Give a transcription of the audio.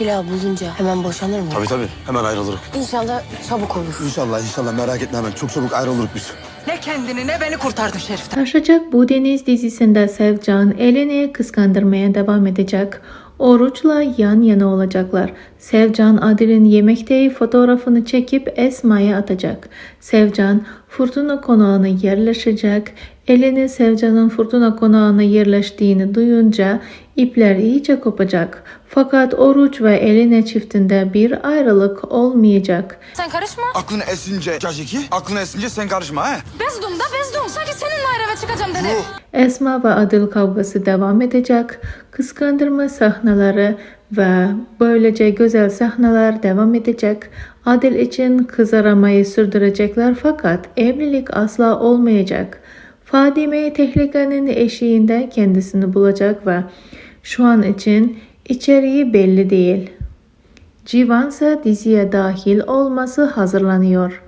silah bulunca hemen boşanır mı? Tabii hemen ayrılırız. İnşallah çabuk olur. İnşallah merak etme hemen çok çabuk ayrılırız biz. Ne kendini ne beni kurtardın Şerif'ten. Taşacak Bu Deniz dizisinde Sevcan Elen'i kıskandırmaya devam edecek. Oruç'la yan yana olacaklar. Sevcan Adil'in yemekte fotoğrafını çekip Esma'ya atacak. Sevcan Fırtına konağına yerleşecek. Elen'i Sevcan'ın Fırtına konağına yerleştiğini duyunca ipler iyice kopacak. Fakat Oruç ve Elene çiftinde bir ayrılık olmayacak. Sen karışma. Aklını esince Caciki, aklını esince sen karışma he. Bezdum da bezdum. Sanki seninle ayrı eve çıkacağım dedi. Esma ve Adil kavgası devam edecek. Kıskandırma sahneleri ve böylece güzel sahneler devam edecek. Adil için kız aramayı sürdürecekler fakat evlilik asla olmayacak. Fadime tehlikenin eşiğinde kendisini bulacak ve şu an için içeriği belli değil. Civan ise diziye dahil olması hazırlanıyor.